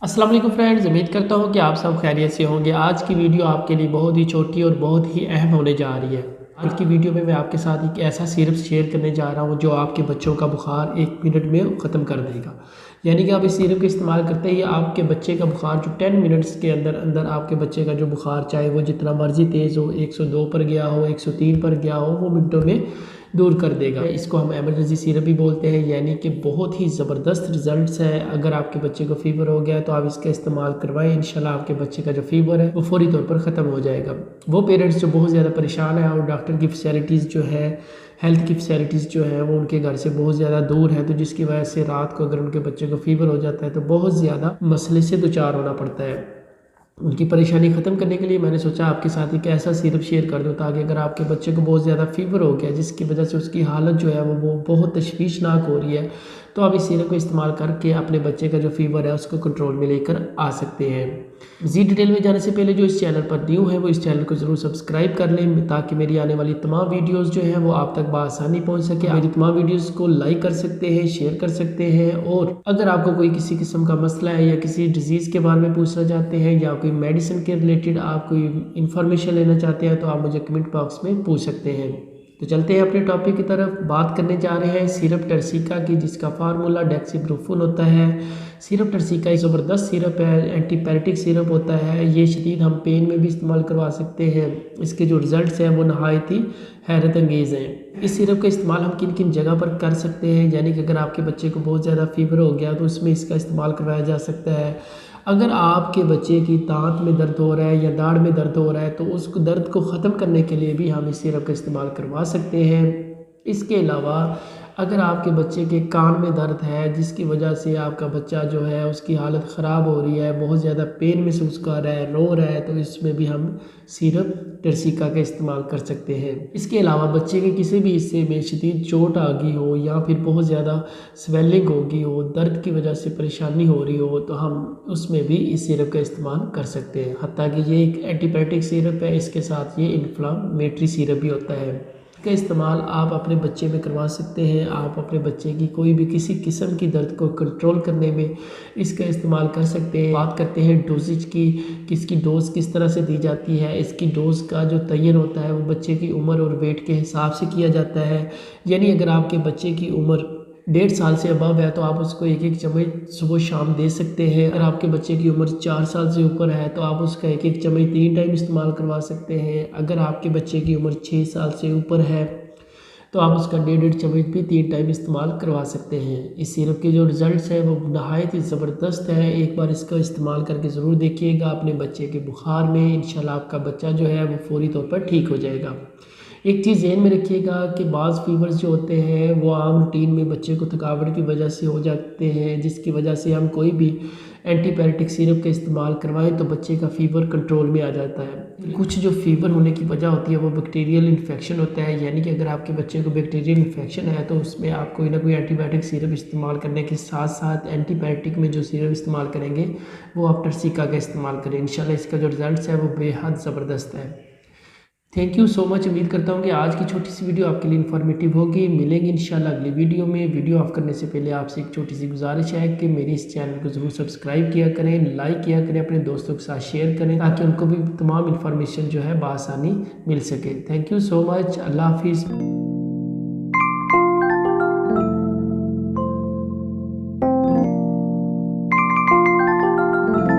अस्सलाम वालेकुम फ्रेंड्स, उम्मीद करता हूँ कि आप सब खैरियत से होंगे। आज की वीडियो आपके लिए बहुत ही छोटी और बहुत ही अहम होने जा रही है। आज की वीडियो में मैं आपके साथ एक ऐसा सिरप शेयर करने जा रहा हूँ जो आपके बच्चों का बुखार 1 मिनट में ख़त्म कर देगा। यानी कि आप इस सिरप का इस्तेमाल करते ही आपके बच्चे का बुखार जो 10 मिनट्स के अंदर अंदर आपके बच्चे का जो बुखार, चाहे वो जितना मर्जी तेज़ हो, 102 पर गया हो, 103 पर गया हो, वो मिनटों में दूर कर देगा। इसको हम इमरजेंसी सिरप भी बोलते हैं। यानी कि बहुत ही ज़बरदस्त रिजल्ट्स है। अगर आपके बच्चे को फ़ीवर हो गया है तो आप इसका इस्तेमाल करवाएं, इंशाल्लाह आपके बच्चे का जो फ़ीवर है वो फौरी तौर पर ख़त्म हो जाएगा। वो पेरेंट्स जो बहुत ज़्यादा परेशान है और डॉक्टर की फैसिलिटीज़ जो है, हेल्थ की फैसिलिटीज़ जो है वो उनके घर से बहुत ज़्यादा दूर है, तो जिसकी वजह से रात को अगर उनके बच्चे को फ़ीवर हो जाता है तो बहुत ज़्यादा मसले से दो चार होना पड़ता है। उनकी परेशानी ख़त्म करने के लिए मैंने सोचा आपके साथ एक ऐसा सिरप शेयर कर दूँ, ताकि अगर आपके बच्चे को बहुत ज़्यादा फ़ीवर हो गया जिसकी वजह से उसकी हालत जो है वो बहुत तशवीशनाक हो रही है, तो आप इस सिरप को इस्तेमाल करके अपने बच्चे का जो फ़ीवर है उसको कंट्रोल में लेकर आ सकते हैं। मज़ीद डिटेल में जाने से पहले जो इस चैनल पर न्यू है वो इस चैनल को ज़रूर सब्सक्राइब कर लें, ताकि मेरी आने वाली तमाम वीडियोज़ जो हैं वो आप तक बआसानी पहुँच सके। मेरी तमाम वीडियोज़ को लाइक कर सकते हैं, शेयर कर सकते हैं, और अगर आपको कोई किसी किस्म का मसला है या किसी डिज़ीज़ के बारे में पूछना चाहते हैं या कोई मेडिसिन के रिलेटेड आप कोई इन्फॉर्मेशन लेना चाहते हैं तो आप मुझे कमेंट बॉक्स में पूछ सकते हैं। तो चलते हैं अपने टॉपिक की तरफ। बात करने जा रहे हैं सिरप टर्सिका की, जिसका फार्मूला डेक्सीब्रूफुन होता है। सिरप टर्सिका एक ज़बरदस्त सिरप है, एंटीपायरेटिक सिरप होता है। ये शदीद हम पेन में भी इस्तेमाल करवा सकते हैं। इसके जो रिज़ल्ट्स हैं वो नहायत ही हैरत अंगेज़ हैं। इस सिरप का इस्तेमाल हम किन किन जगह पर कर सकते हैं, यानी कि अगर आपके बच्चे को बहुत ज़्यादा फ़ीवर हो गया तो उसमें इसका इस्तेमाल करवाया जा सकता है। अगर आपके बच्चे की दांत में दर्द हो रहा है या दाढ़ में दर्द हो रहा है तो उस दर्द को ख़त्म करने के लिए भी हम इस सिरप का इस्तेमाल करवा सकते हैं। इसके अलावा अगर आपके बच्चे के कान में दर्द है जिसकी वजह से आपका बच्चा जो है उसकी हालत ख़राब हो रही है, बहुत ज़्यादा पेन महसूस कर रहा है, रो रहा है, तो इसमें भी हम सिरप टर्सिका का इस्तेमाल कर सकते हैं। इसके अलावा बच्चे के किसी भी हिस्से में शदीद चोट आ गई हो या फिर बहुत ज़्यादा स्वेलिंग हो गई हो, दर्द की वजह से परेशानी हो रही हो, तो हम उसमें भी इस सिरप का इस्तेमाल कर सकते हैं। हत्ता कि ये एक एंटीबायोटिक सिरप है, इसके साथ ये इन्फ्लामेटरी सिरप भी होता है। इसका इस्तेमाल आप अपने बच्चे में करवा सकते हैं। आप अपने बच्चे की कोई भी किसी किस्म की दर्द को कंट्रोल करने में इसका इस्तेमाल कर सकते हैं। बात करते हैं डोजेज की, किसकी डोज किस तरह से दी जाती है। इसकी डोज का जो तयन होता है वो बच्चे की उम्र और वेट के हिसाब से किया जाता है। यानी अगर आपके बच्चे की उम्र 1.5 साल से अबव है तो आप उसको एक एक चम्मच सुबह शाम दे सकते हैं। अगर आपके बच्चे की उम्र 4 साल से ऊपर है तो आप उसका एक एक चम्मच 3 टाइम इस्तेमाल करवा सकते हैं। अगर आपके बच्चे की उम्र 6 साल से ऊपर है तो आप उसका 1.5 चम्मच भी 3 टाइम इस्तेमाल करवा सकते हैं। इस सिरप के जो रिज़ल्ट्स हैं वो नहायत ही ज़बरदस्त है। एक बार इसका इस्तेमाल करके ज़रूर देखिएगा अपने बच्चे के बुखार में, इंशाल्लाह आपका बच्चा जो है वो फौरी तौर पर ठीक हो जाएगा। एक चीज़ ज़हन में रखिएगा कि बाज़ फीवर्स जो होते हैं वो आम रूटीन में बच्चे को थकावट की वजह से हो जाते हैं, जिसकी वजह से हम कोई भी एंटीबायोटिक सिरप का इस्तेमाल करवाएं तो बच्चे का फ़ीवर कंट्रोल में आ जाता है। कुछ जो फ़ीवर होने की वजह होती है वो बैक्टीरियल इन्फेक्शन होता है। यानी कि अगर आपके बच्चे को बैक्टीरियल इन्फेक्शन है तो उसमें आप कोई ना कोई एंटीबायोटिक सिरप इस्तेमाल करने के साथ साथ एंटीबायोटिक में जो सिरप इस्तेमाल करेंगे वो आप टर्सिका का इस्तेमाल करें। इंशाल्लाह इसका जो रिज़ल्ट है वो बेहद ज़बरदस्त है। Thank you so much. उम्मीद करता हूँ कि आज की छोटी सी वीडियो आपके लिए इन्फॉर्मेटिव होगी। मिलेंगे इंशाल्लाह अगली वीडियो में। वीडियो ऑफ करने से पहले आपसे एक छोटी सी गुजारिश है कि मेरे इस चैनल को ज़रूर सब्सक्राइब किया करें, लाइक किया करें, अपने दोस्तों के साथ शेयर करें, ताकि उनको भी तमाम इन्फॉर्मेशन जो है बआसानी मिल सके। Thank you so much. अल्लाह हाफिज़।